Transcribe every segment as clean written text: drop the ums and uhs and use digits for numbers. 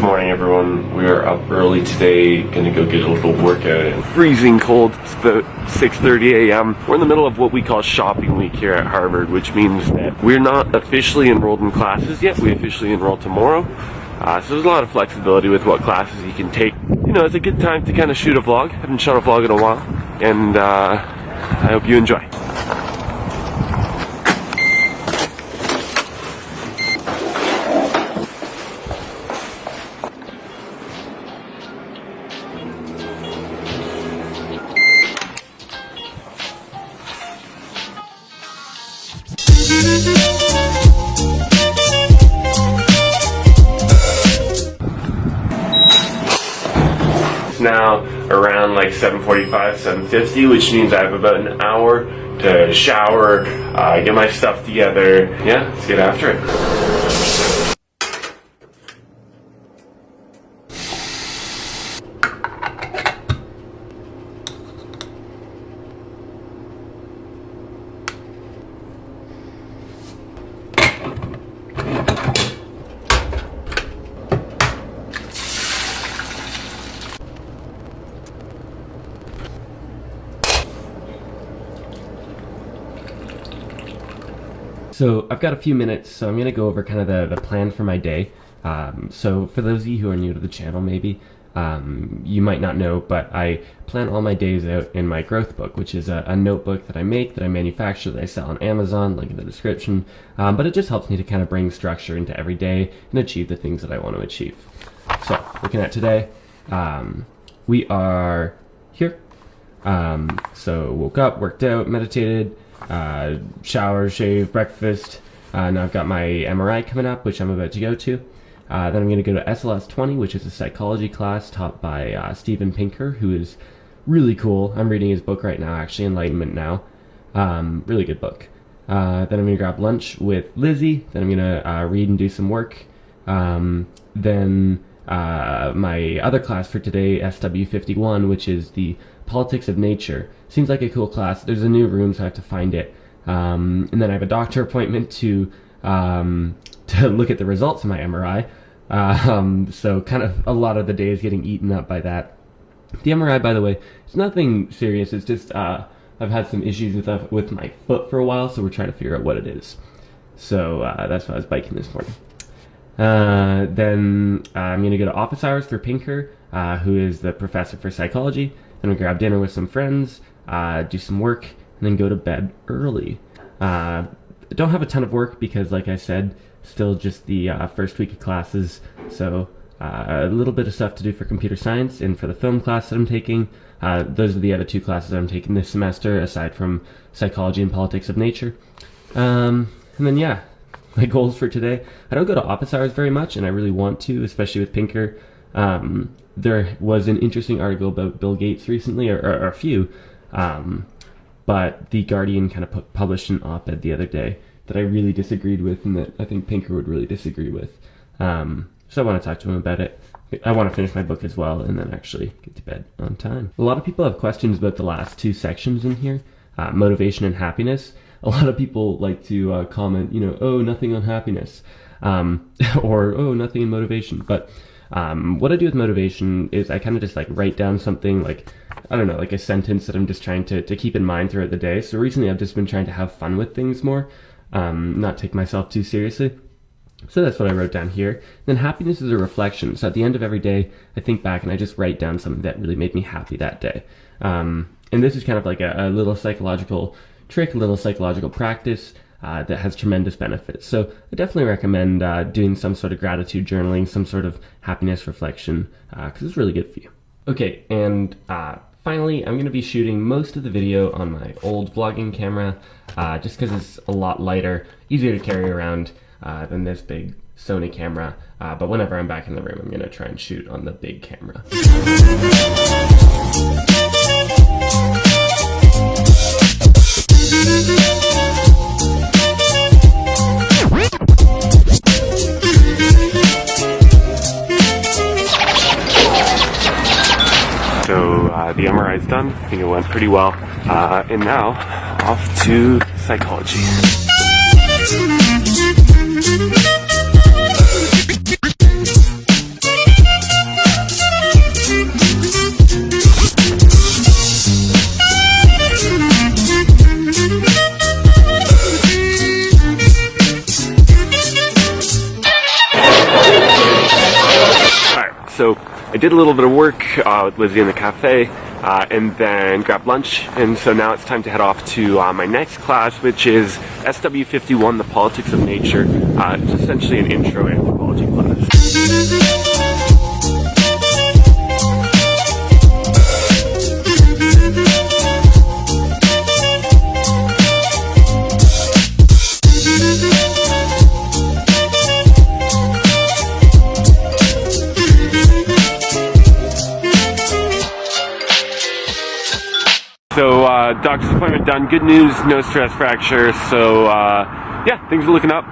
morning, everyone. We are up early today, gonna go get a little workout. And freezing cold. It's about 6:30 a.m. We're in the middle of what we call shopping week here at Harvard, which means that we're not officially enrolled in classes yet. We officially enroll tomorrow. So there's a lot of flexibility with what classes you can take. You know, it's a good time to kind of shoot a vlog. I haven't shot a vlog in a while, and I hope you enjoy. Now around like 7:45, 7:50, which means I have about an hour to shower, get my stuff together. Yeah, let's get after it. So I've got a few minutes, so I'm going to go over kind of the plan for my day. So for those of you who are new to the channel, maybe, you might not know, but I plan all my days out in my growth book, which is a notebook that I make, that I manufacture, that I sell on Amazon, link in the description. But it just helps me to kind of bring structure into every day and achieve the things that I want to achieve. So looking at today, we are here. So woke up, worked out, meditated, shower, shave, breakfast. Now I've got my MRI coming up, which I'm about to go to. Then I'm going to go to SLS 20, which is a psychology class taught by Steven Pinker, who is really cool. I'm reading his book right now, actually, Enlightenment Now. Really good book. Then I'm going to grab lunch with Lizzie. Then I'm going to read and do some work. Then my other class for today, SW51, which is the Politics of Nature. Seems like a cool class. There's a new room, so I have to find it. And then I have a doctor appointment to look at the results of my MRI. So kind of a lot of the day is getting eaten up by that. The MRI, by the way, it's nothing serious. It's just I've had some issues with my foot for a while, so we're trying to figure out what it is. So that's why I was biking this morning. Then I'm going to go to office hours for Pinker, who is the professor for psychology. Then we grab dinner with some friends, do some work, and then go to bed early. I don't have a ton of work because, like I said, still just the first week of classes. So a little bit of stuff to do for computer science and for the film class that I'm taking. Those are the other two classes that I'm taking this semester, aside from psychology and politics of nature. And then, yeah, my goals for today. I don't go to office hours very much, and I really want to, especially with Pinker. There was an interesting article about Bill Gates recently, or a few, but The Guardian kind of published an op-ed the other day that I really disagreed with, and that I think Pinker would really disagree with. So I want to talk to him about it. I want to finish my book as well, and then actually get to bed on time. A lot of people have questions about the last two sections in here, motivation and happiness. A lot of people like to comment, you know, oh, nothing on happiness, or oh, nothing in motivation. But what I do with motivation is I kind of just like write down something, like, I don't know, like a sentence that I'm just trying to keep in mind throughout the day. So recently I've just been trying to have fun with things more, not take myself too seriously. So that's what I wrote down here. Then happiness is a reflection. So at the end of every day, I think back and I just write down something that really made me happy that day. And this is kind of like a little psychological trick, a little psychological practice that has tremendous benefits. So I definitely recommend doing some sort of gratitude journaling, some sort of happiness reflection, because it's really good for you. Okay, and finally, I'm going to be shooting most of the video on my old vlogging camera, just because it's a lot lighter, easier to carry around than this big Sony camera. But whenever I'm back in the room, I'm going to try and shoot on the big camera. So the MRI is done. I think it went pretty well. And now off to psychology. I did a little bit of work with Lizzie in the cafe, and then grabbed lunch, and so now it's time to head off to my next class, which is SW51, The Politics of Nature. It's essentially an intro anthropology class. So, doctor's appointment done. Good news, no stress fracture. So, yeah, things are looking up.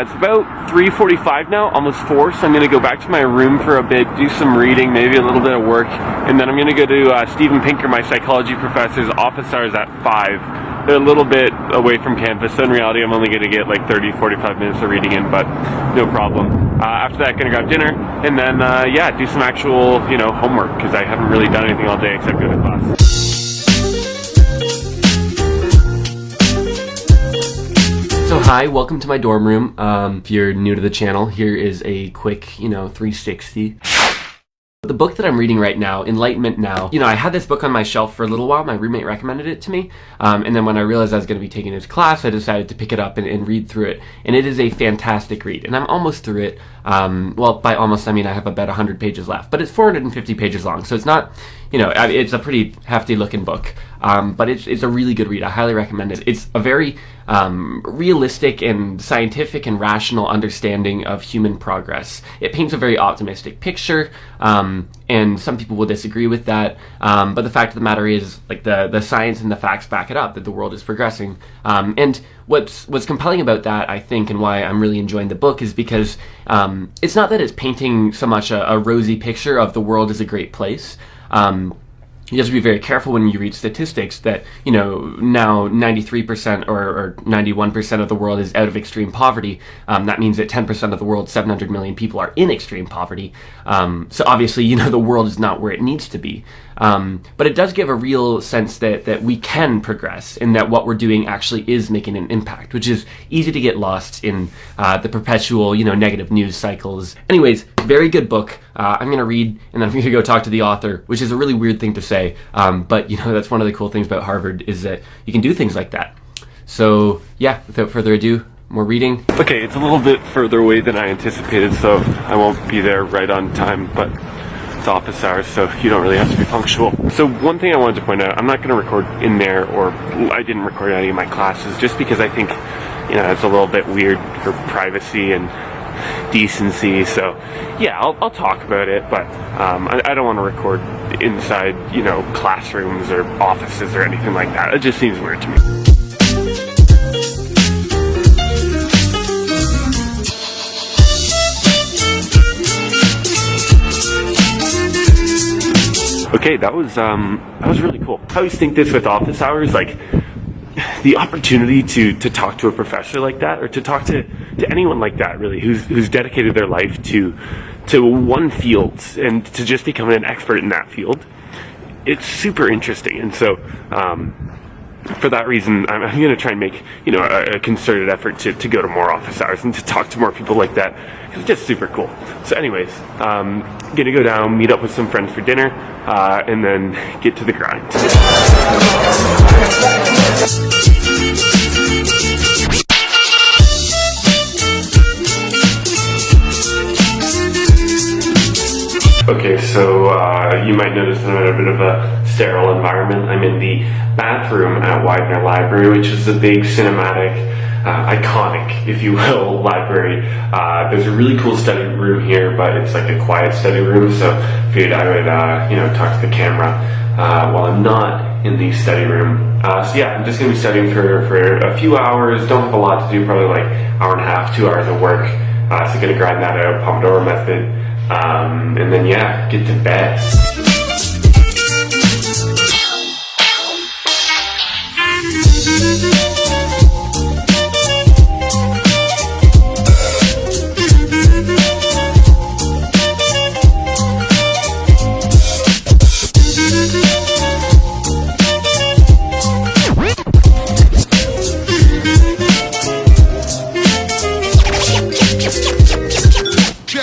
It's about 3:45 now, almost 4, so I'm going to go back to my room for a bit, do some reading, maybe a little bit of work, and then I'm going to go to Stephen Pinker, my psychology professor's office hours at 5. They're a little bit away from campus, so in reality I'm only going to get like 30-45 minutes of reading in, but no problem. After that, going to grab dinner, and then, yeah, do some actual, homework, because I haven't really done anything all day except go to class. So hi, welcome to my dorm room. If you're new to the channel, here is a quick, 360. The book that I'm reading right now, Enlightenment Now, I had this book on my shelf for a little while. My roommate recommended it to me. And then when I realized I was going to be taking his class, I decided to pick it up and read through it. And it is a fantastic read. And I'm almost through it. Well, by almost, I mean I have about 100 pages left. But it's 450 pages long, so it's not, it's a pretty hefty looking book. But it's a really good read. I highly recommend it. It's a very realistic and scientific and rational understanding of human progress. It paints a very optimistic picture, and some people will disagree with that. But the fact of the matter is, like, the science and the facts back it up, that the world is progressing. And what's compelling about that, I think, and why I'm really enjoying the book is because it's not that it's painting so much a rosy picture of the world as a great place. You have to be very careful when you read statistics that, now 93% or 91% of the world is out of extreme poverty. That means that 10% of the world, 700 million people, are in extreme poverty. So obviously, the world is not where it needs to be. But it does give a real sense that we can progress and that what we're doing actually is making an impact, which is easy to get lost in the perpetual, negative news cycles. Anyways, very good book. I'm going to read, and then I'm going to go talk to the author, which is a really weird thing to say. But, that's one of the cool things about Harvard is that you can do things like that. So, yeah, without further ado, more reading. Okay, it's a little bit further away than I anticipated, so I won't be there right on time, but it's office hours, so you don't really have to be punctual. So one thing I wanted to point out, I'm not going to record in there, or I didn't record any of my classes, just because I think, it's a little bit weird for privacy and decency. So yeah, I'll talk about it, but I don't want to record inside, classrooms or offices or anything like that. It just seems weird to me. Okay, that was really cool. I always think this with office hours, like the opportunity to talk to a professor like that, or to talk to anyone like that, really, who's dedicated their life to one field and to just become an expert in that field. It's super interesting, and so for that reason, I'm going to try and make a concerted effort to go to more office hours and to talk to more people like that. It's just super cool. So anyways, gonna go down, meet up with some friends for dinner, and then get to the grind. Okay, so you might notice that I'm in a bit of a sterile environment. I'm in the bathroom at Widener Library, which is a big cinematic, iconic, if you will, library. There's a really cool study room here, but it's like a quiet study room, so I figured I would, talk to the camera while I'm not in the study room. So yeah, I'm just going to be studying for a few hours. Don't have a lot to do, probably like hour and a half, 2 hours of work. So going to grind that out, Pomodoro method. And then yeah, get to bed.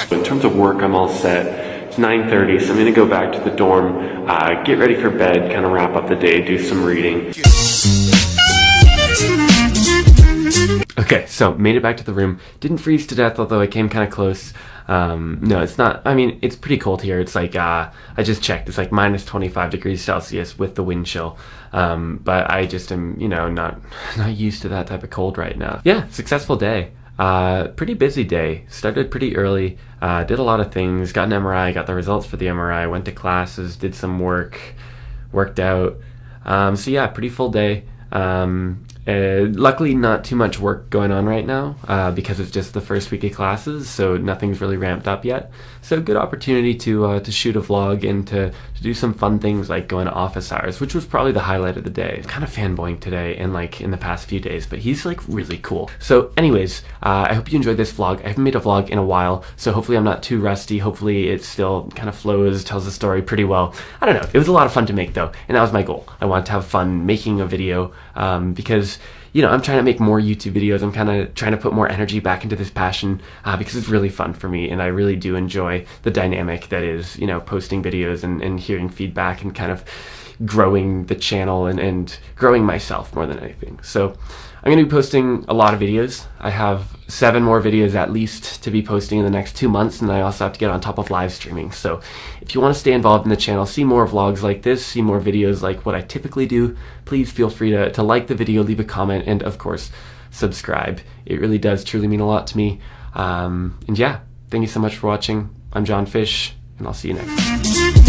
In terms of work, I'm all set. It's 9:30, so I'm gonna go back to the dorm, get ready for bed, kind of wrap up the day, do some reading. Okay, so made it back to the room. Didn't freeze to death, although I came kind of close. No, it's not. I mean, it's pretty cold here. It's like, I just checked. It's like minus 25 degrees Celsius with the wind chill. But I just am, not used to that type of cold right now. Yeah, successful day. Pretty busy day. Started pretty early. Did a lot of things. Got an MRI. Got the results for the MRI. Went to classes. Did some work. Worked out. So yeah, pretty full day. Luckily not too much work going on right now, because it's just the first week of classes, so nothing's really ramped up yet. So good opportunity to shoot a vlog and to do some fun things like going to office hours, which was probably the highlight of the day. Kind of fanboying today and like in the past few days, but he's like really cool. So anyways, I hope you enjoyed this vlog. I haven't made a vlog in a while, so hopefully I'm not too rusty. Hopefully it still kind of flows, tells the story pretty well. I don't know. It was a lot of fun to make though, and that was my goal. I wanted to have fun making a video, because I'm trying to make more YouTube videos. I'm kind of trying to put more energy back into this passion, because it's really fun for me, and I really do enjoy the dynamic that is, posting videos and hearing feedback and kind of growing the channel and growing myself more than anything. So I'm going to be posting a lot of videos. I have 7 more videos at least to be posting in the next 2 months, and I also have to get on top of live streaming. So if you want to stay involved in the channel, see more vlogs like this, see more videos like what I typically do, please feel free to like the video, leave a comment, and of course, subscribe. It really does truly mean a lot to me. And yeah, thank you so much for watching. I'm John Fish, and I'll see you next time.